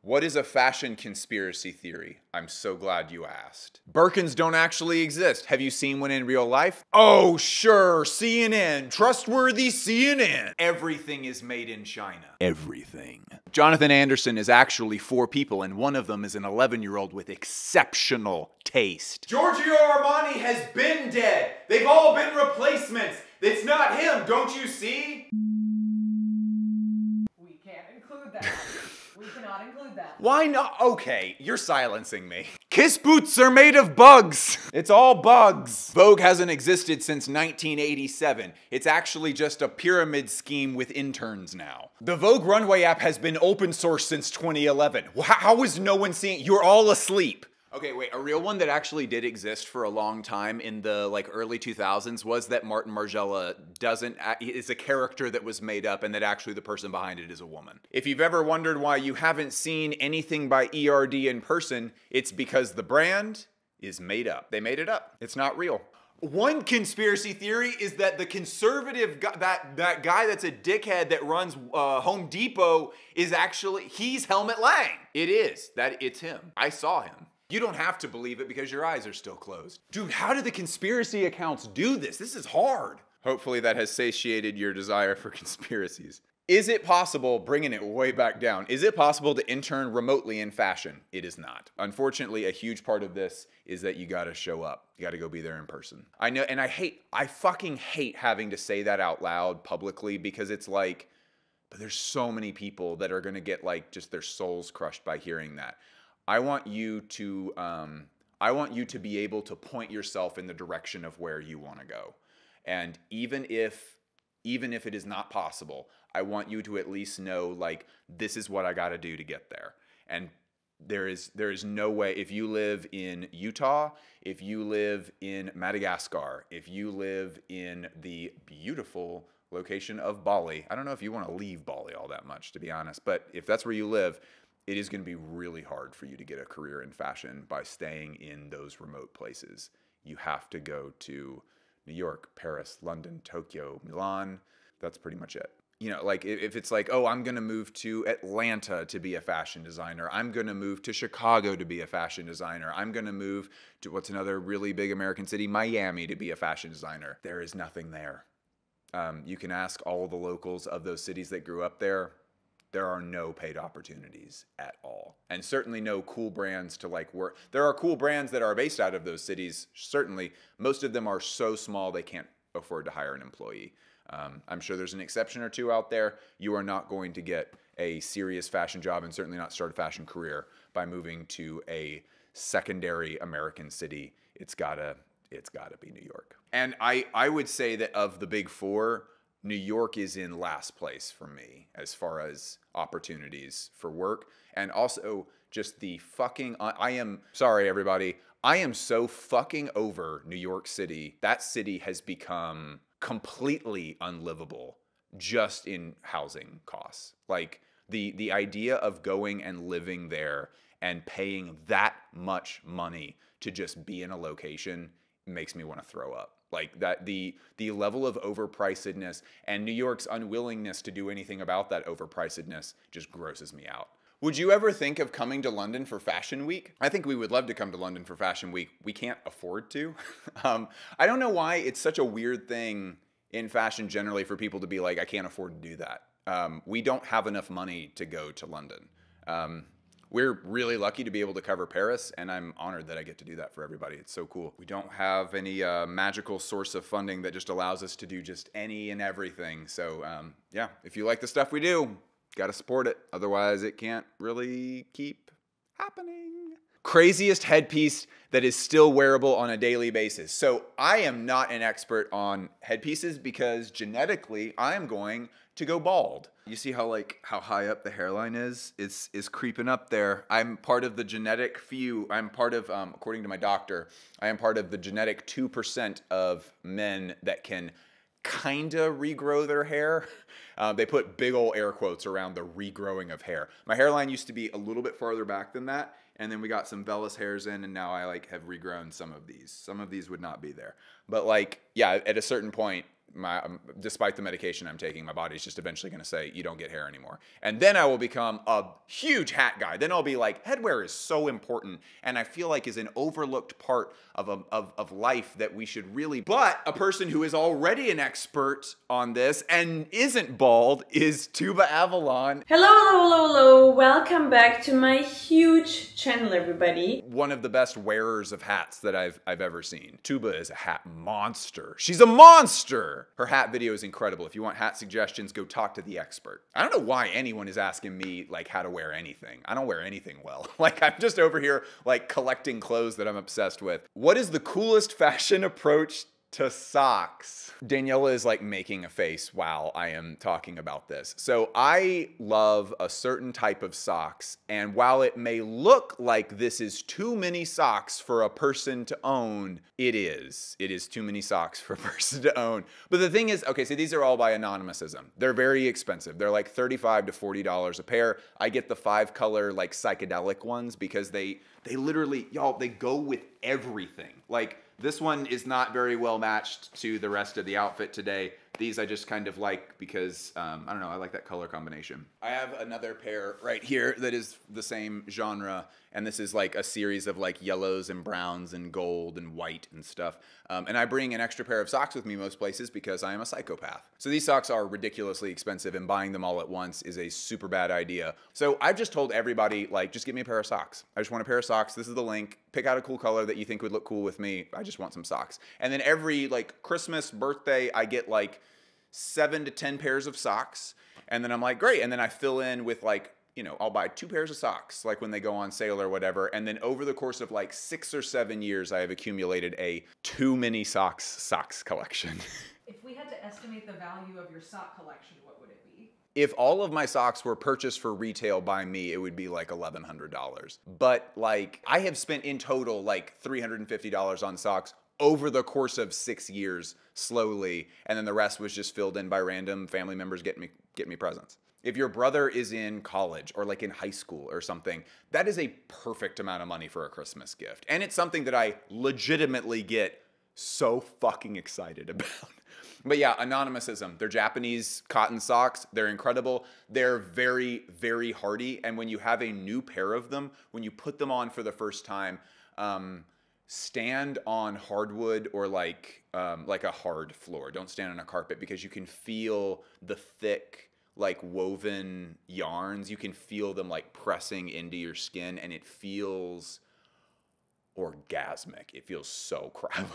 What is a fashion conspiracy theory? I'm so glad you asked. Birkins don't actually exist. Have you seen one in real life? Oh, sure, CNN, trustworthy CNN. Everything is made in China. Everything. Jonathan Anderson is actually 4 people, and one of them is an 11-year-old with exceptional taste. Giorgio Armani has been dead. They've all been replacements. It's not him, don't you see? We can't include that. We cannot include that. Why not? Okay, you're silencing me. Kiss boots are made of bugs. It's all bugs. Vogue hasn't existed since 1987. It's actually just a pyramid scheme with interns now. The Vogue runway app has been open source since 2011. How is no one seeing? You're all asleep. Okay, wait, a real one that actually did exist for a long time in the early 2000s was that Martin Margiela is a character that was made up and that actually the person behind it is a woman. If you've ever wondered why you haven't seen anything by ERD in person, it's because the brand is made up. They made it up. It's not real. One conspiracy theory is that the conservative guy, that guy that's a dickhead that runs Home Depot is actually, he's Helmut Lang. It is. It's him. I saw him. You don't have to believe it because your eyes are still closed. Dude, how do the conspiracy accounts do this? This is hard. Hopefully that has satiated your desire for conspiracies. Is it possible, bringing it way back down, is it possible to intern remotely in fashion? It is not. Unfortunately, a huge part of this is that you gotta show up. You gotta go be there in person. I know, and I fucking hate having to say that out loud publicly because it's like, but there's so many people that are gonna get just their souls crushed by hearing that. I want you to be able to point yourself in the direction of where you want to go. And even if it is not possible, I want you to at least know this is what I got to do to get there. And there is no way, if you live in Utah, if you live in Madagascar, if you live in the beautiful location of Bali, I don't know if you want to leave Bali all that much, to be honest, but if that's where you live, it is going to be really hard for you to get a career in fashion by staying in those remote places. You have to go to New York, Paris, London, Tokyo, Milan. That's pretty much it. You know, if it's oh, I'm going to move to Atlanta to be a fashion designer. I'm going to move to Chicago to be a fashion designer. I'm going to move to what's another really big American city, Miami, to be a fashion designer. There is nothing there. You can ask all the locals of those cities that grew up there. There are no paid opportunities at all. And certainly no cool brands to work. There are cool brands that are based out of those cities, certainly. Most of them are so small they can't afford to hire an employee. I'm sure there's an exception or two out there. You are not going to get a serious fashion job and certainly not start a fashion career by moving to a secondary American city. It's gotta be New York. And I would say that of the big 4, New York is in last place for me as far as opportunities for work. And also just the fucking, I am sorry everybody, I am so fucking over New York City. That city has become completely unlivable just in housing costs. The idea of going and living there and paying that much money to just be in a location makes me want to throw up. The level of overpricedness and New York's unwillingness to do anything about that overpricedness just grosses me out. Would you ever think of coming to London for Fashion Week? I think we would love to come to London for Fashion Week. We can't afford to. I don't know why it's such a weird thing in fashion generally for people to be I can't afford to do that. We don't have enough money to go to London. We're really lucky to be able to cover Paris, and I'm honored that I get to do that for everybody. It's so cool. We don't have any magical source of funding that just allows us to do just any and everything. So yeah, if you like the stuff we do, gotta support it. Otherwise, it can't really keep happening. Craziest headpiece that is still wearable on a daily basis. So I am not an expert on headpieces because genetically I am going to go bald. You see how high up the hairline is? It's creeping up there. I'm part of the genetic few. I'm part of, according to my doctor, I am part of the genetic 2% of men that can kinda regrow their hair. They put big old air quotes around the regrowing of hair. My hairline used to be a little bit farther back than that, and then we got some vellus hairs in, and now I have regrown some of these. Some of these would not be there. But yeah, at a certain point, despite the medication I'm taking, my body's just eventually going to say, you don't get hair anymore. And then I will become a huge hat guy. Then I'll be like, headwear is so important, and I feel like is an overlooked part of life that we should really. But a person who is already an expert on this and isn't bald is Tuba Avalon. Hello, hello, hello, hello. Welcome back to my huge channel, everybody. One of the best wearers of hats that I've ever seen. Tuba is a hat monster. She's a monster! Her hat video is incredible. If you want hat suggestions, go talk to the expert. I don't know why anyone is asking me like how to wear anything. I don't wear anything well. Like I'm just over here like collecting clothes that I'm obsessed with. What is the coolest fashion approach to socks? Daniela is like making a face while I am talking about this. So I love a certain type of socks, and while it may look like this is too many socks for a person to own, it is. It is too many socks for a person to own. But the thing is, okay, so these are all by anonymousism. They're very expensive. They're like $35 to $40 a pair. I get the 5-color like psychedelic ones because they literally, y'all, they go with everything. Like, this one is not very well matched to the rest of the outfit today. These I just kind of like because, I don't know, I like that color combination. I have another pair right here that is the same genre, and this is like a series of like yellows and browns and gold and white and stuff. And I bring an extra pair of socks with me most places because I am a psychopath. So these socks are ridiculously expensive, and buying them all at once is a super bad idea. So I've just told everybody, like, just give me a pair of socks. I just want a pair of socks. This is the link. Pick out a cool color that you think would look cool with me. I just want some socks. And then every like Christmas, birthday, I get like 7 to 10 pairs of socks. And then I'm like, great. And then I fill in with like, you know, I'll buy 2 pairs of socks, like when they go on sale or whatever. And then over the course of like 6 or 7 years, I have accumulated a too many socks collection. If we had to estimate the value of your sock collection, what would it be? If all of my socks were purchased for retail by me, it would be like $1,100. But like, I have spent in total like $350 on socks over the course of 6 years, slowly, and then the rest was just filled in by random family members get me presents. If your brother is in college or like in high school or something, that is a perfect amount of money for a Christmas gift. And it's something that I legitimately get so fucking excited about. But yeah, anonymousism. They're Japanese cotton socks. They're incredible. They're very, very hardy. And when you have a new pair of them, when you put them on for the first time, stand on hardwood or like a hard floor. Don't stand on a carpet because you can feel the thick, like woven yarns. You can feel them like pressing into your skin, and it feels orgasmic. It feels so crap.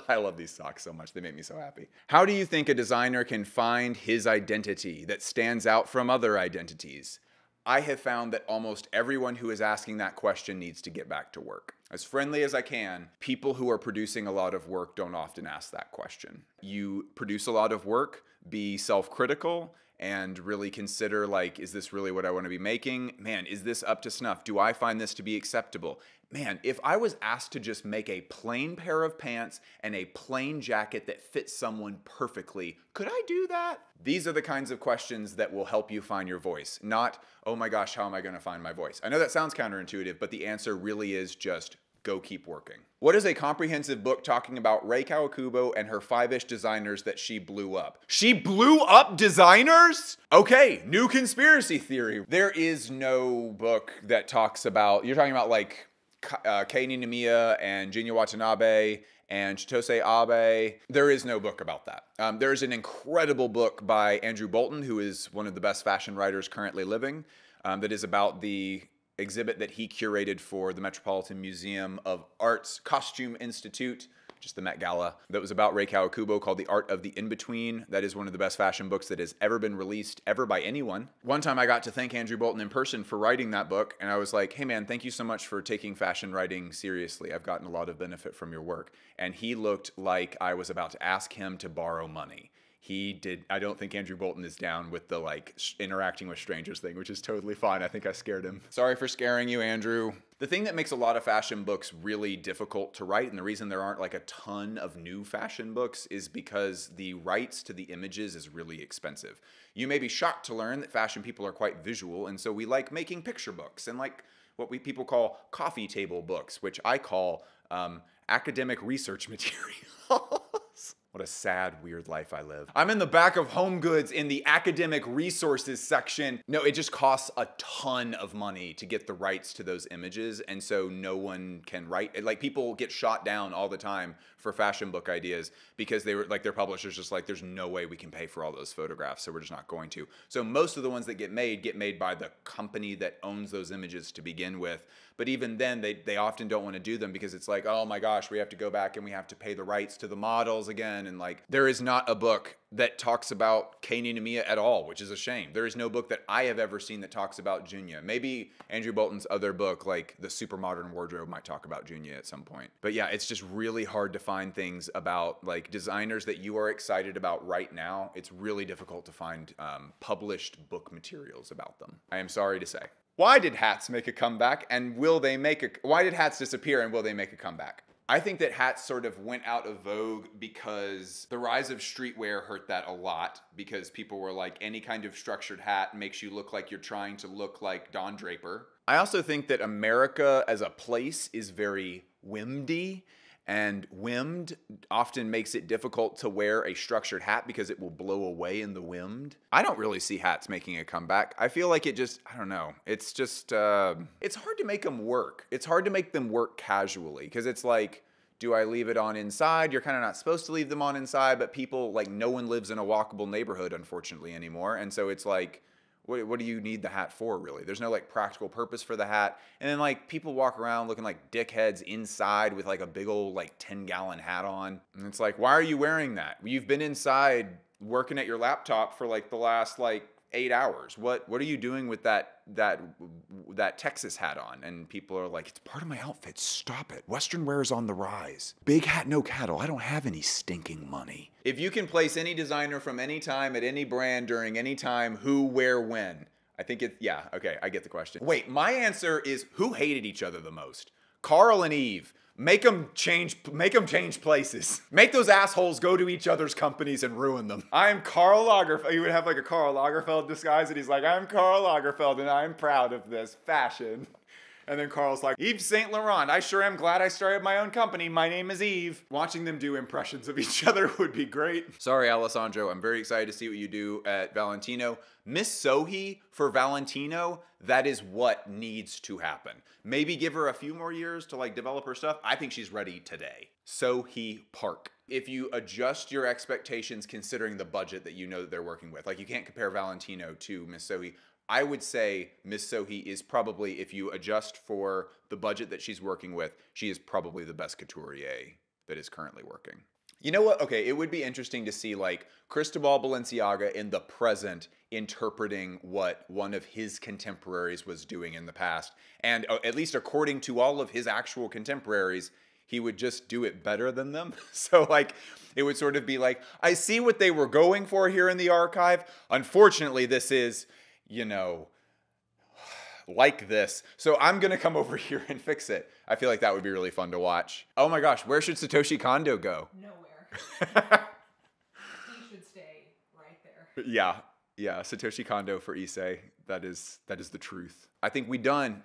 I love these socks so much. They make me so happy. How do you think a designer can find his identity that stands out from other identities? I have found that almost everyone who is asking that question needs to get back to work. As friendly as I can, people who are producing a lot of work don't often ask that question. You produce a lot of work, be self-critical, and really consider, like, is this really what I want to be making? Man, is this up to snuff? Do I find this to be acceptable? Man, if I was asked to just make a plain pair of pants and a plain jacket that fits someone perfectly, could I do that? These are the kinds of questions that will help you find your voice, not, oh my gosh, how am I going to find my voice? I know that sounds counterintuitive, but the answer really is just go keep working. What is a comprehensive book talking about Rei Kawakubo and her 5-ish designers that she blew up? She blew up designers? Okay, new conspiracy theory. There is no book that talks about, you're talking about like Kei Ninomiya and Jinya Watanabe and Chitose Abe. There is no book about that. There is an incredible book by Andrew Bolton, who is one of the best fashion writers currently living, that is about the exhibit that he curated for the Metropolitan Museum of Art's Costume Institute, just the Met Gala, that was about Rei Kawakubo, called The Art of the In-Between. That is one of the best fashion books that has ever been released ever by anyone. One time I got to thank Andrew Bolton in person for writing that book, and I was like, hey man, thank you so much for taking fashion writing seriously. I've gotten a lot of benefit from your work. And he looked like I was about to ask him to borrow money. I don't think Andrew Bolton is down with the like interacting with strangers thing, which is totally fine. I think I scared him. Sorry for scaring you, Andrew. The thing that makes a lot of fashion books really difficult to write, and the reason there aren't like a ton of new fashion books, is because the rights to the images is really expensive. You may be shocked to learn that fashion people are quite visual, and so we like making picture books and like what people call coffee table books, which I call academic research materials. What a sad, weird life I live. I'm in the back of Home Goods in the academic resources section. No, it just costs a ton of money to get the rights to those images, and so no one can write. Like, people get shot down all the time for fashion book ideas because they were like, their publishers just like, there's no way we can pay for all those photographs, so we're just not going to. So most of the ones that get made by the company that owns those images to begin with. But even then, they often don't want to do them because it's like, oh my gosh, we have to go back and we have to pay the rights to the models again. And like, there is not a book that talks about Katie and Mia at all, which is a shame. There is no book that I have ever seen that talks about Junya. Maybe Andrew Bolton's other book, like The Super Modern Wardrobe, might talk about Junya at some point. But yeah, it's just really hard to find things about like designers that you are excited about right now. It's really difficult to find published book materials about them, I am sorry to say. Why did hats make a comeback, and will they make a... Why did hats disappear, and will they make a comeback? I think that hats sort of went out of vogue because the rise of streetwear hurt that a lot, because people were like, any kind of structured hat makes you look like you're trying to look like Don Draper. I also think that America as a place is very whimdy, and whimmed often makes it difficult to wear a structured hat because it will blow away in the wind. I don't really see hats making a comeback. I feel like it just, I don't know. It's just, it's hard to make them work. It's hard to make them work casually because it's like, do I leave it on inside? You're kind of not supposed to leave them on inside, but people, like, no one lives in a walkable neighborhood, unfortunately, anymore. And so it's like, what do you need the hat for, really? There's no like practical purpose for the hat. And then like people walk around looking like dickheads inside with like a big old like 10-gallon hat on. And it's like, why are you wearing that? You've been inside working at your laptop for like the last like 8 hours. What are you doing with that Texas hat on? And people are like, it's part of my outfit. Stop it. Western wear is on the rise. Big hat, no cattle. I don't have any stinking money. If you can place any designer from any time at any brand during any time, who, where, when? I think yeah, okay, I get the question. Wait, my answer is who hated each other the most? Carl and Eve. Make them change places. Make those assholes go to each other's companies and ruin them. I'm Karl Lagerfeld. You would have like a Karl Lagerfeld disguise and he's like, I'm Karl Lagerfeld and I'm proud of this fashion. And then Carl's like, Yves Saint Laurent, I sure am glad I started my own company. My name is Eve. Watching them do impressions of each other would be great. Sorry, Alessandro. I'm very excited to see what you do at Valentino. Miss Sohi for Valentino, that is what needs to happen. Maybe give her a few more years to like develop her stuff. I think she's ready today. Sohi Park. If you adjust your expectations considering the budget that you know that they're working with, like you can't compare Valentino to Miss Sohi. I would say Miss Sohi is probably, if you adjust for the budget that she's working with, she is probably the best couturier that is currently working. You know what? Okay, it would be interesting to see like Cristobal Balenciaga in the present interpreting what one of his contemporaries was doing in the past. And at least according to all of his actual contemporaries, he would just do it better than them. So like, it would sort of be like, I see what they were going for here in the archive. Unfortunately, this is, you know, like this. So I'm gonna come over here and fix it. I feel like that would be really fun to watch. Oh my gosh, where should Satoshi Kondo go? Nowhere. He should stay right there. Yeah, Satoshi Kondo for Issei. That is the truth. I think we done.